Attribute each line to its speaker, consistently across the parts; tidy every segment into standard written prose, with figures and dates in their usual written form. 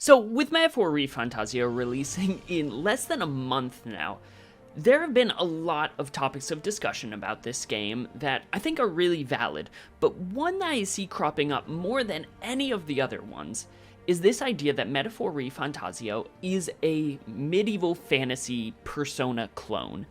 Speaker 1: So, with Metaphor ReFantazio releasing in less than a month now, there have been a lot of topics of discussion about this game that I think are really valid, but one that I see cropping up more than any of the other ones is this idea that Metaphor ReFantazio is a medieval fantasy Persona clone.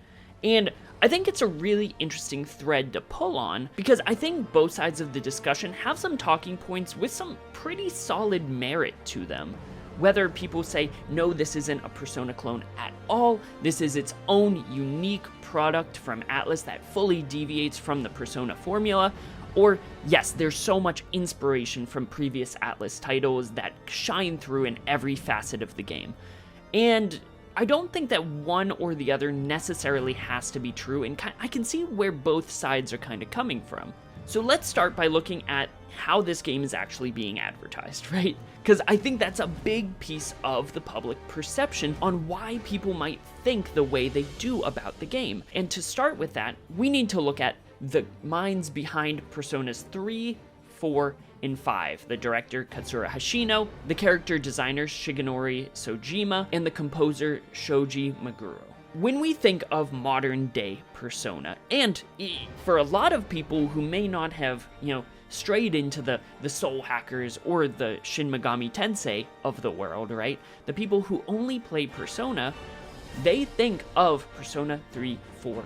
Speaker 1: And I think it's a really interesting thread to pull on, because I think both sides of the discussion have some talking points with some pretty solid merit to them. Whether people say, no, this isn't a Persona clone at all, this is its own unique product from Atlus that fully deviates from the Persona formula, or yes, there's so much inspiration from previous Atlus titles that shine through in every facet of the game. And I don't think that one or the other necessarily has to be true, and I can see where both sides are kind of coming from. So let's start by looking at how this game is actually being advertised, right? Because I think that's a big piece of the public perception on why people might think the way they do about the game. And to start with that, we need to look at the minds behind Personas 3, 4, and 5, the director Katsura Hashino, the character designers Shigenori Sojima, and the composer Shoji Meguro. When we think of modern day Persona, and for a lot of people who may not have, strayed into the Soul Hackers or the Shin Megami Tensei of the world, right? The people who only play Persona, they think of Persona 3, 4,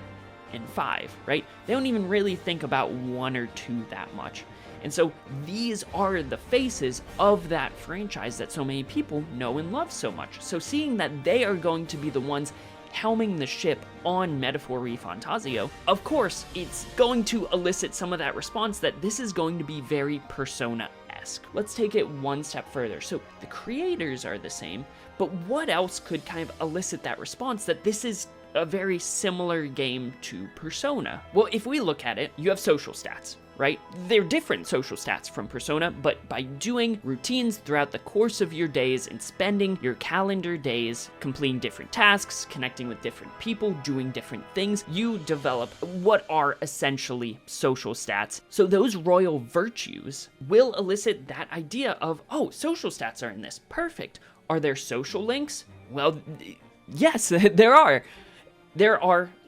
Speaker 1: and 5, right? They don't even really think about 1 or 2 that much. And so these are the faces of that franchise that so many people know and love so much. So seeing that they are going to be the ones helming the ship on Metaphor ReFantazio, of course, it's going to elicit some of that response that this is going to be very Persona-esque. Let's take it one step further. So the creators are the same, but what else could kind of elicit that response that this is a very similar game to Persona? Well, if we look at it, you have social stats, right? They're different social stats from Persona, but by doing routines throughout the course of your days and spending your calendar days completing different tasks, connecting with different people, doing different things, you develop what are essentially social stats. So those royal virtues will elicit that idea of, oh, social stats are in this. Perfect. Are there social links? Well, yes, there are.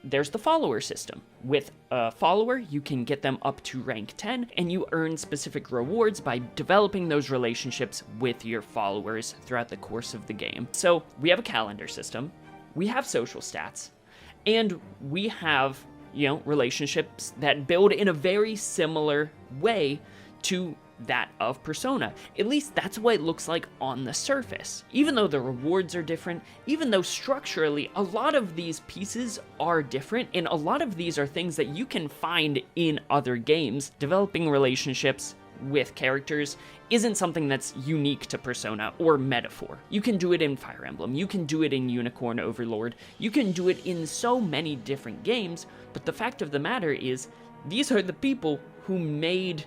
Speaker 1: There's the follower system. With a follower, you can get them up to rank 10, and you earn specific rewards by developing those relationships with your followers throughout the course of the game. So we have a calendar system, we have social stats, and we have, relationships that build in a very similar way to that of Persona. At least that's what it looks like on the surface. Even though the rewards are different, even though structurally a lot of these pieces are different, and a lot of these are things that you can find in other games, developing relationships with characters isn't something that's unique to Persona or Metaphor. You can do it in Fire Emblem, you can do it in Unicorn Overlord, you can do it in so many different games, but the fact of the matter is, these are the people who made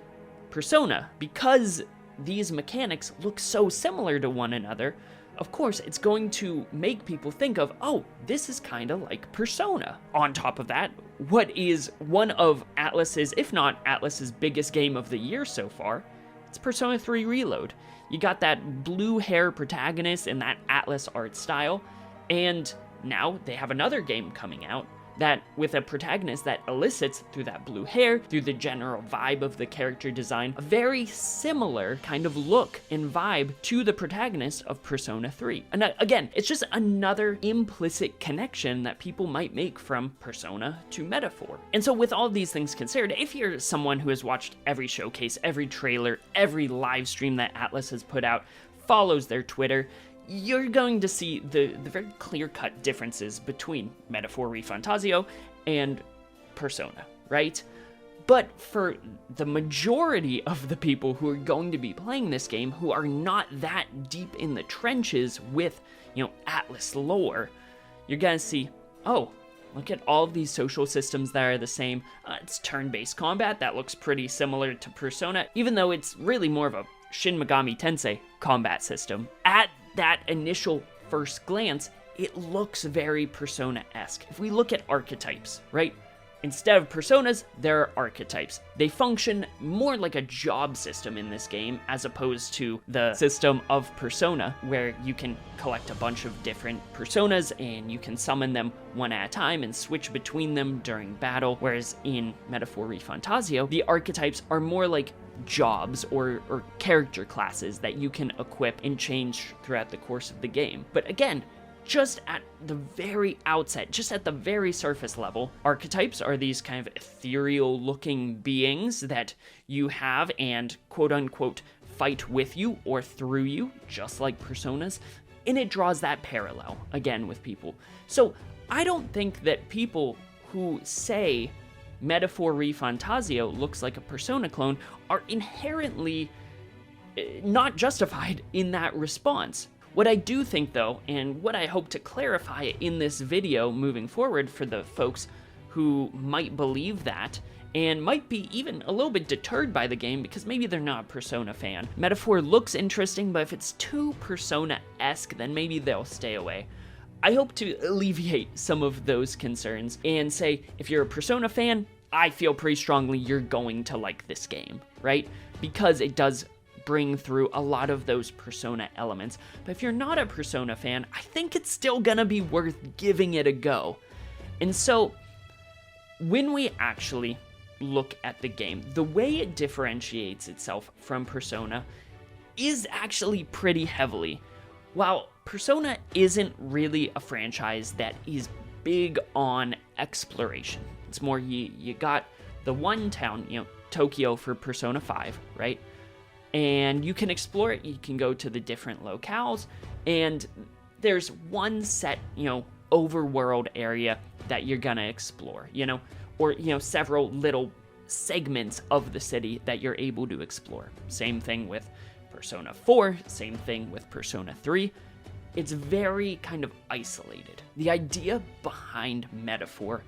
Speaker 1: Persona. Because these mechanics look so similar to one another, of course, it's going to make people think of, oh, this is kind of like Persona. On top of that, what is one of Atlus's, if not Atlus's biggest game of the year so far, it's Persona 3 Reload. You got that blue hair protagonist in that Atlus art style, and now they have another game coming out that with a protagonist that elicits through that blue hair, through the general vibe of the character design, a very similar kind of look and vibe to the protagonist of Persona 3. And again, it's just another implicit connection that people might make from Persona to Metaphor. And so with all these things considered, if you're someone who has watched every showcase, every trailer, every live stream that Atlus has put out, follows their Twitter, you're going to see the very clear-cut differences between Metaphor ReFantazio and Persona, right? But for the majority of the people who are going to be playing this game, who are not that deep in the trenches with, Atlus lore, you're gonna see, oh, look at all of these social systems that are the same. It's turn-based combat that looks pretty similar to Persona, even though it's really more of a Shin Megami Tensei combat system. At that initial first glance, it looks very Persona-esque. If we look at archetypes, right? Instead of personas, there are archetypes. They function more like a job system in this game, as opposed to the system of Persona, where you can collect a bunch of different personas and you can summon them one at a time and switch between them during battle, whereas in Metaphor ReFantazio, the archetypes are more like jobs or character classes that you can equip and change throughout the course of the game. But again, just at the very outset, just at the very surface level, archetypes are these kind of ethereal looking beings that you have and quote unquote fight with you or through you, just like personas, and it draws that parallel again with people. So I don't think that people who say Metaphor ReFantazio looks like a Persona clone are inherently not justified in that response. What I do think, though, and what I hope to clarify in this video moving forward for the folks who might believe that, and might be even a little bit deterred by the game because maybe they're not a Persona fan. Metaphor looks interesting, but if it's too Persona-esque, then maybe they'll stay away. I hope to alleviate some of those concerns and say, if you're a Persona fan, I feel pretty strongly you're going to like this game, right? Because it does bring through a lot of those Persona elements. But if you're not a Persona fan, I think it's still gonna be worth giving it a go. And so, when we actually look at the game, the way it differentiates itself from Persona is actually pretty heavily. While Persona isn't really a franchise that is big on exploration, it's more you got the one town, Tokyo for Persona 5, right? And you can explore it, you can go to the different locales, and there's one set, overworld area that you're gonna explore, or, several little segments of the city that you're able to explore. Same thing with Persona 4, same thing with Persona 3. It's very kind of isolated. The idea behind Metaphor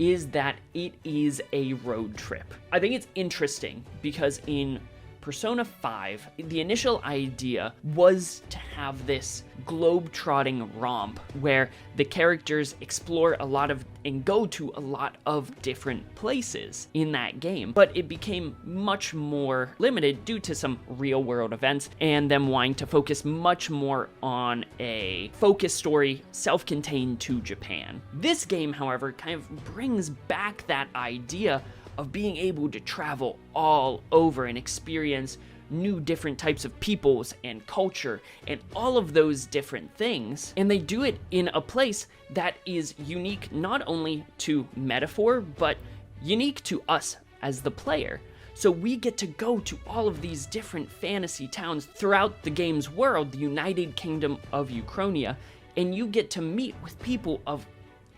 Speaker 1: is that it is a road trip. I think it's interesting because in Persona 5, the initial idea was to have this globe-trotting romp where the characters explore a lot of and go to a lot of different places in that game, but it became much more limited due to some real-world events and them wanting to focus much more on a focus story self-contained to Japan. This game, however, kind of brings back that idea of being able to travel all over and experience new different types of peoples and culture and all of those different things. And they do it in a place that is unique not only to Metaphor, but unique to us as the player. So we get to go to all of these different fantasy towns throughout the game's world, the United Kingdom of Uchronia, and you get to meet with people of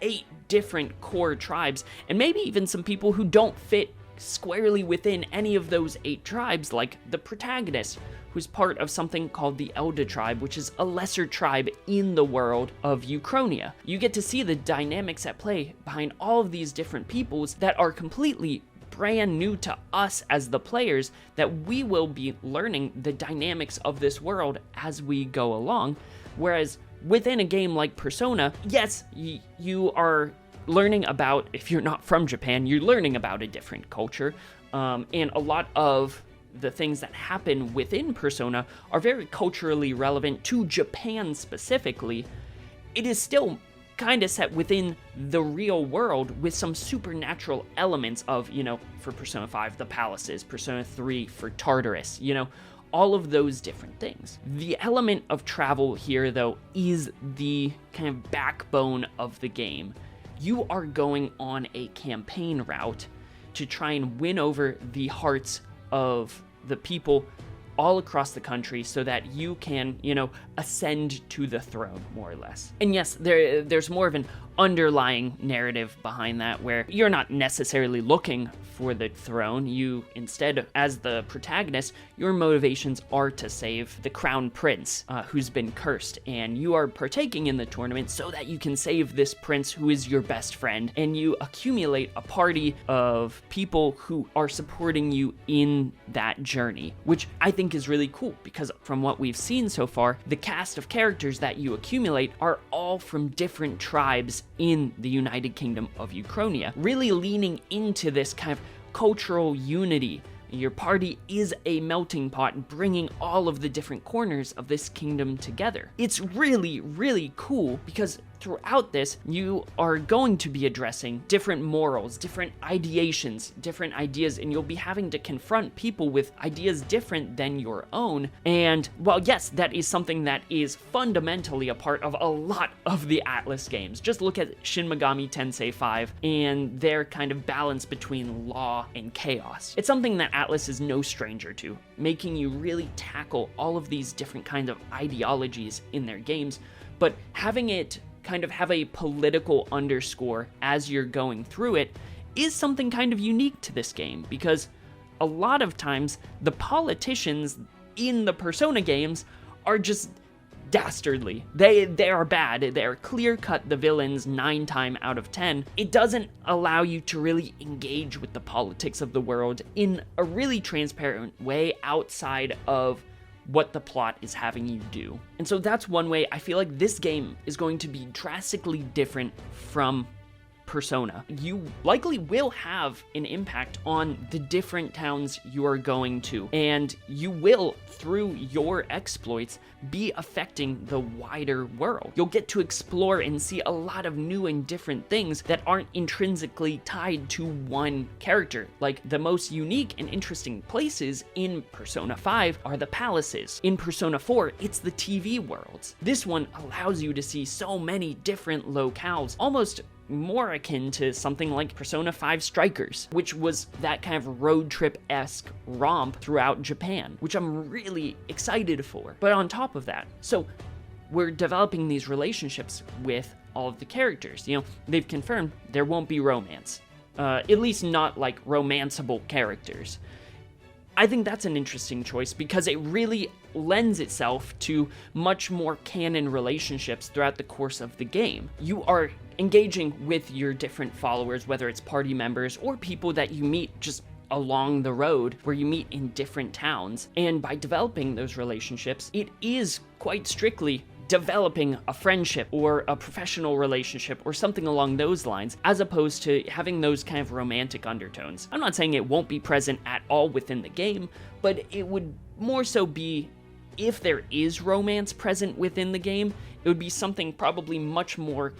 Speaker 1: 8 different core tribes, and maybe even some people who don't fit squarely within any of those 8 tribes, like the protagonist, who's part of something called the Elda tribe, which is a lesser tribe in the world of Uchronia. You get to see the dynamics at play behind all of these different peoples that are completely brand new to us as the players, that we will be learning the dynamics of this world as we go along, whereas within a game like Persona, yes, you are learning about, if you're not from Japan, you're learning about a different culture, and a lot of the things that happen within Persona are very culturally relevant to Japan specifically. It is still kind of set within the real world with some supernatural elements of, for Persona 5, the palaces, Persona 3 for Tartarus, all of those different things. The element of travel here, though, is the kind of backbone of the game. You are going on a campaign route to try and win over the hearts of the people all across the country so that you can, ascend to the throne, more or less. And yes, there's more of an underlying narrative behind that where you're not necessarily looking for the throne. You instead, as the protagonist, your motivations are to save the crown prince who's been cursed, and you are partaking in the tournament so that you can save this prince who is your best friend, and you accumulate a party of people who are supporting you in that journey, which I think think is really cool, because from what we've seen so far, the cast of characters that you accumulate are all from different tribes in the United Kingdom of Uchronia, really leaning into this kind of cultural unity. Your party is a melting pot, bringing all of the different corners of this kingdom together. It's really, really cool, because throughout this, you are going to be addressing different morals, different ideations, different ideas, and you'll be having to confront people with ideas different than your own. And while yes, that is something that is fundamentally a part of a lot of the Atlus games. Just look at Shin Megami Tensei 5 and their kind of balance between law and chaos. It's something that Atlus is no stranger to, making you really tackle all of these different kinds of ideologies in their games, but having it kind of have a political underscore as you're going through it is something kind of unique to this game, because a lot of times the politicians in the Persona games are just dastardly. They are bad. They're clear-cut the villains 9 times out of 10. It doesn't allow you to really engage with the politics of the world in a really transparent way outside of what the plot is having you do. And so that's one way I feel like this game is going to be drastically different from Persona. You likely will have an impact on the different towns you are going to, and you will, through your exploits, be affecting the wider world. You'll get to explore and see a lot of new and different things that aren't intrinsically tied to one character. Like, the most unique and interesting places in Persona 5 are the palaces. In Persona 4, it's the TV worlds. This one allows you to see so many different locales, almost more akin to something like Persona 5 Strikers, which was that kind of road trip-esque romp throughout Japan, which I'm really excited for. But on top of that, so we're developing these relationships with all of the characters. You know, they've confirmed there won't be romance, at least not like romanceable characters. I think that's an interesting choice, because it really lends itself to much more canon relationships throughout the course of the game. You are engaging with your different followers, whether it's party members or people that you meet just along the road, where you meet in different towns. And by developing those relationships, it is quite strictly developing a friendship or a professional relationship or something along those lines, as opposed to having those kind of romantic undertones. I'm not saying it won't be present at all within the game, but it would more so be, if there is romance present within the game, it would be something probably much more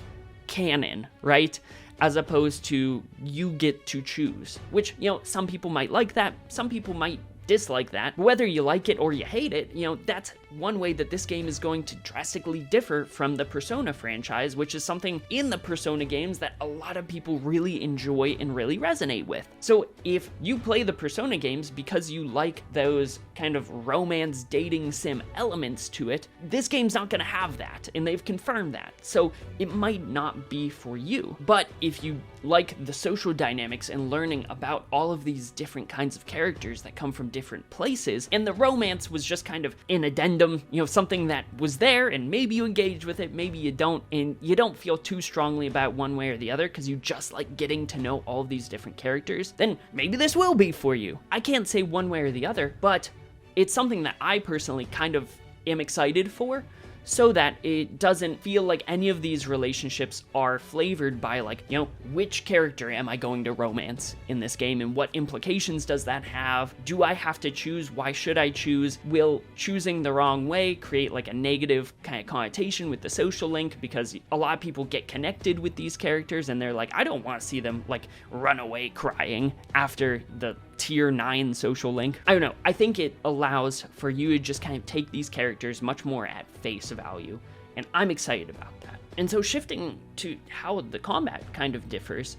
Speaker 1: canon, right? As opposed to you get to choose, which, you know, some people might like that, some people might dislike that. Whether you like it or you hate it, you know, that's one way that this game is going to drastically differ from the Persona franchise, which is something in the Persona games that a lot of people really enjoy and really resonate with. So if you play the Persona games because you like those kind of romance dating sim elements to it, this game's not going to have that, and they've confirmed that. So it might not be for you. But if you like the social dynamics and learning about all of these different kinds of characters that come from different places, and the romance was just kind of an addendum, you know, something that was there, and maybe you engage with it, maybe you don't, and you don't feel too strongly about one way or the other because you just like getting to know all of these different characters, then maybe this will be for you. I can't say one way or the other, but it's something that I personally kind of am excited for, so that it doesn't feel like any of these relationships are flavored by, like, you know, which character am I going to romance in this game, and what implications does that have? Do I have to choose? Why should I choose? Will choosing the wrong way create like a negative kind of connotation with the social link? Because a lot of people get connected with these characters and they're like, I don't want to see them like run away crying after the tier 9 social link. I don't know. I think it allows for you to just kind of take these characters much more at face value, and I'm excited about that. And so shifting to how the combat kind of differs,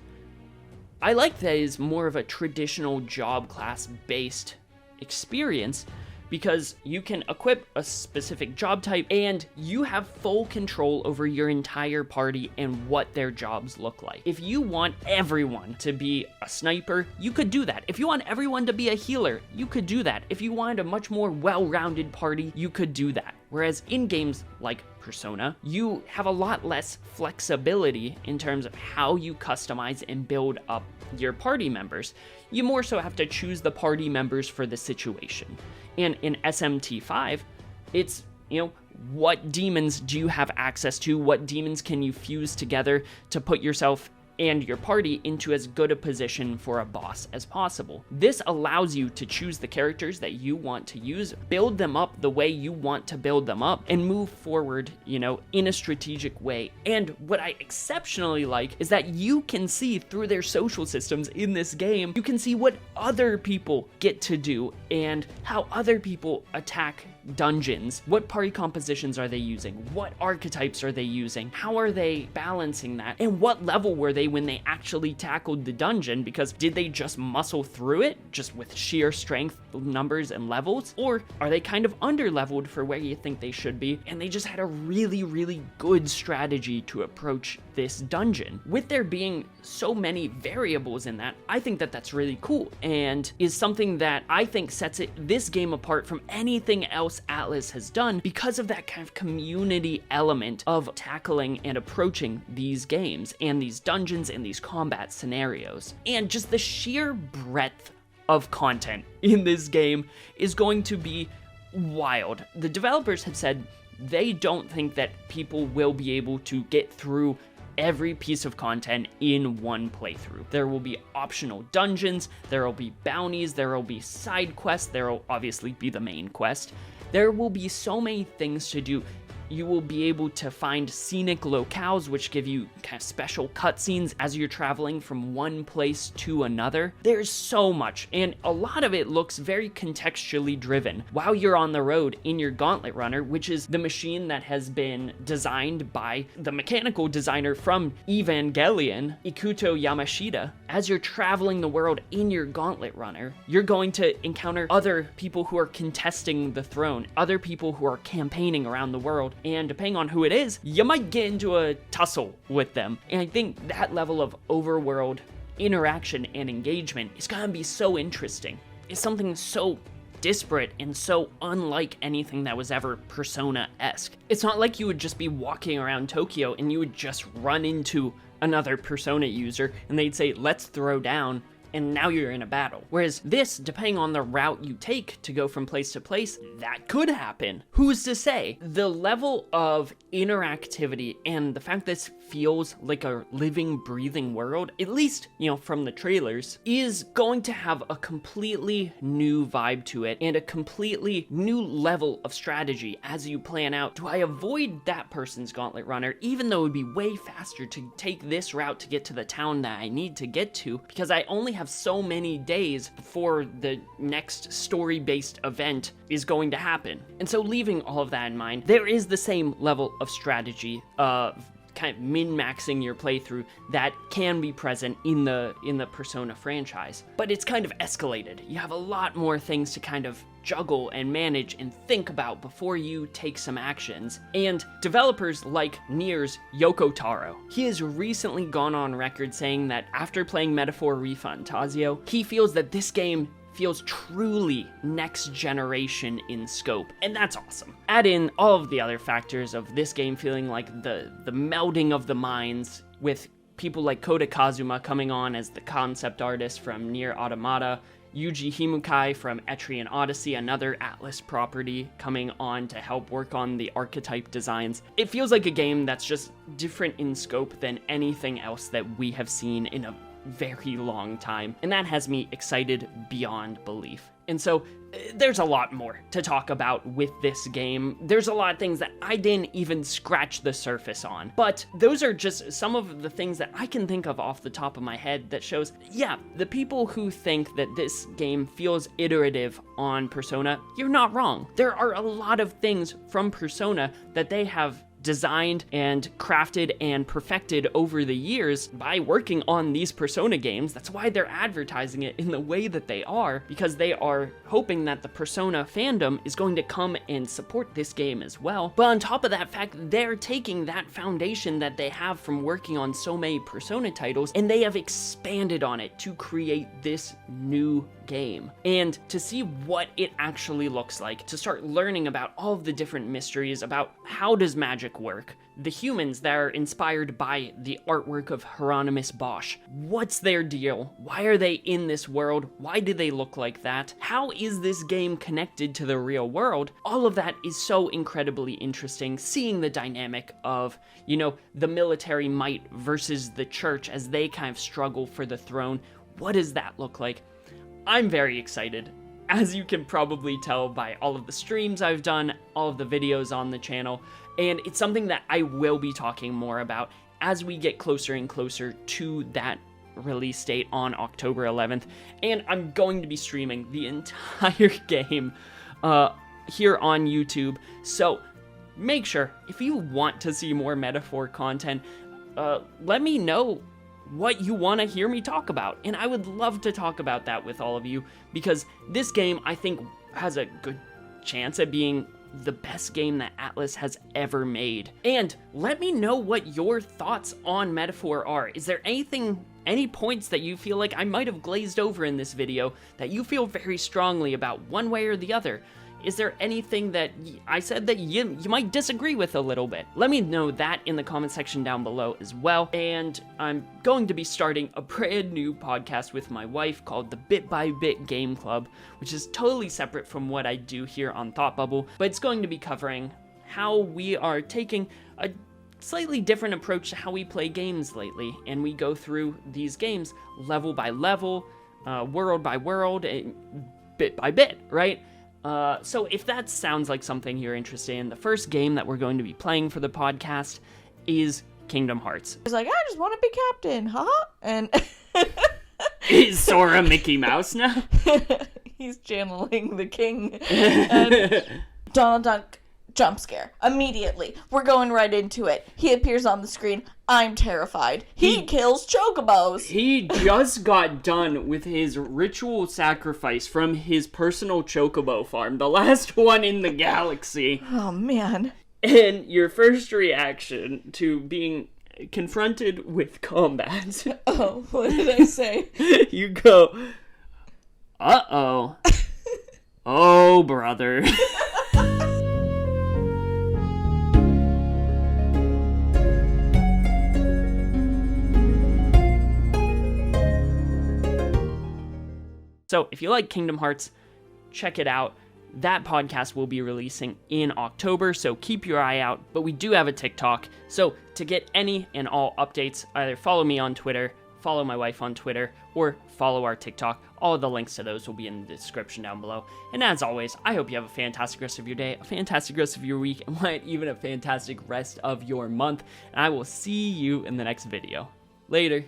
Speaker 1: I like that it is more of a traditional job class based experience, because you can equip a specific job type and you have full control over your entire party and what their jobs look like. If you want everyone to be a sniper, you could do that. If you want everyone to be a healer, you could do that. If you wanted a much more well-rounded party, you could do that, Whereas in games like Persona, you have a lot less flexibility in terms of how you customize and build up your party members. You more so have to choose the party members for the situation. And in SMT5, it's, what demons do you have access to? What demons can you fuse together to put yourself and your party into as good a position for a boss as possible? This allows you to choose the characters that you want to use, build them up the way you want to build them up, and move forward, in a strategic way. And what I exceptionally like is that you can see through their social systems in this game, you can see what other people get to do and how other people attack dungeons. What party compositions are they using? What archetypes are they using? How are they balancing that? And what level were they when they actually tackled the dungeon? Because did they just muscle through it just with sheer strength, numbers, and levels? Or are they kind of under-leveled for where you think they should be, and they just had a really, really good strategy to approach this dungeon? With there being so many variables in that, I think that that's really cool, and is something that I think sets this game apart from anything else Atlus has done, because of that kind of community element of tackling and approaching these games and these dungeons and these combat scenarios. And just the sheer breadth of content in this game is going to be wild. The developers have said they don't think that people will be able to get through every piece of content in one playthrough. There will be optional dungeons, there will be bounties, there will be side quests, there will obviously be the main quest. There will be so many things to do. You will be able to find scenic locales, which give you kind of special cutscenes as you're traveling from one place to another. There's so much, and a lot of it looks very contextually driven. While you're on the road in your Gauntlet Runner, which is the machine that has been designed by the mechanical designer from Evangelion, Ikuto Yamashita, as you're traveling the world in your Gauntlet Runner, you're going to encounter other people who are contesting the throne, other people who are campaigning around the world, and depending on who it is, you might get into a tussle with them. And I think that level of overworld interaction and engagement is gonna be so interesting. It's something so disparate and so unlike anything that was ever Persona-esque. It's not like you would just be walking around Tokyo and you would just run into another Persona user and they'd say, let's throw down, and now you're in a battle. Whereas this, depending on the route you take to go from place to place, that could happen. Who's to say? The level of interactivity and the fact this feels like a living, breathing world, at least, from the trailers, is going to have a completely new vibe to it and a completely new level of strategy as you plan out, do I avoid that person's Gauntlet Runner, even though it would be way faster to take this route to get to the town that I need to get to, because I only have so many days before the next story-based event is going to happen. And so leaving all of that in mind, there is the same level of strategy of kind of min-maxing your playthrough that can be present in the Persona franchise. But it's kind of escalated. You have a lot more things to kind of juggle and manage and think about before you take some actions. And developers like Nier's Yoko Taro, he has recently gone on record saying that after playing Metaphor ReFantazio, he feels that this game feels truly next generation in scope, and that's awesome. Add in all of the other factors of this game feeling like the melding of the minds, with people like Kota Kazuma coming on as the concept artist from Nier Automata, Yuji Himukai from Etrian Odyssey, another Atlus property, coming on to help work on the archetype designs. It feels like a game that's just different in scope than anything else that we have seen in a very long time, and that has me excited beyond belief. And so there's a lot more to talk about with this game. There's a lot of things that I didn't even scratch the surface on, but those are just some of the things that I can think of off the top of my head that shows, yeah, the people who think that this game feels iterative on Persona, you're not wrong. There are a lot of things from Persona that they have designed and crafted and perfected over the years by working on these Persona games. That's why they're advertising it in the way that they are, because they are hoping that the Persona fandom is going to come and support this game as well. But on top of that fact, they're taking that foundation that they have from working on so many Persona titles, and they have expanded on it to create this new game. And to see what it actually looks like, to start learning about all of the different mysteries about how does magic work, the humans that are inspired by the artwork of Hieronymus Bosch. What's their deal? Why are they in this world? Why do they look like that? How is this game connected to the real world? All of that is so incredibly interesting, seeing the dynamic of, you know, the military might versus the church as they kind of struggle for the throne. What does that look like? I'm very excited. As you can probably tell by all of the streams I've done, all of the videos on the channel, and it's something that I will be talking more about as we get closer and closer to that release date on October 11th, and I'm going to be streaming the entire game here on YouTube, so make sure, if you want to see more Metaphor content, let me know what you want to hear me talk about, and I would love to talk about that with all of you, because this game, I think, has a good chance at being the best game that Atlus has ever made. And let me know what your thoughts on Metaphor are. Is there any points that you feel like I might have glazed over in this video that you feel very strongly about one way or the other? Is there anything that I said that you might disagree with a little bit? Let me know that in the comment section down below as well. And I'm going to be starting a brand new podcast with my wife called the Bit by Bit Game Club, which is totally separate from what I do here on ThoughtBubble, but it's going to be covering how we are taking a slightly different approach to how we play games lately, and we go through these games level by level, world by world, and bit by bit, right? So if that sounds like something you're interested in, the first game that we're going to be playing for the podcast is Kingdom Hearts.
Speaker 2: He's like, I just want to be captain, huh? And
Speaker 1: is Sora Mickey Mouse now?
Speaker 2: He's channeling the king. And Donald Duck jump scare immediately. We're going right into it. He appears on the screen. I'm terrified. He kills chocobos.
Speaker 1: He just got done with his ritual sacrifice from his personal chocobo farm, the last one in the galaxy.
Speaker 2: Oh man.
Speaker 1: And your first reaction to being confronted with combat.
Speaker 2: Oh, what did I say?
Speaker 1: You go, uh-oh. Oh, brother. So if you like Kingdom Hearts, check it out. That podcast will be releasing in October, so keep your eye out. But we do have a TikTok, so to get any and all updates, either follow me on Twitter, follow my wife on Twitter, or follow our TikTok. All of the links to those will be in the description down below. And as always, I hope you have a fantastic rest of your day, a fantastic rest of your week, and even a fantastic rest of your month. And I will see you in the next video. Later.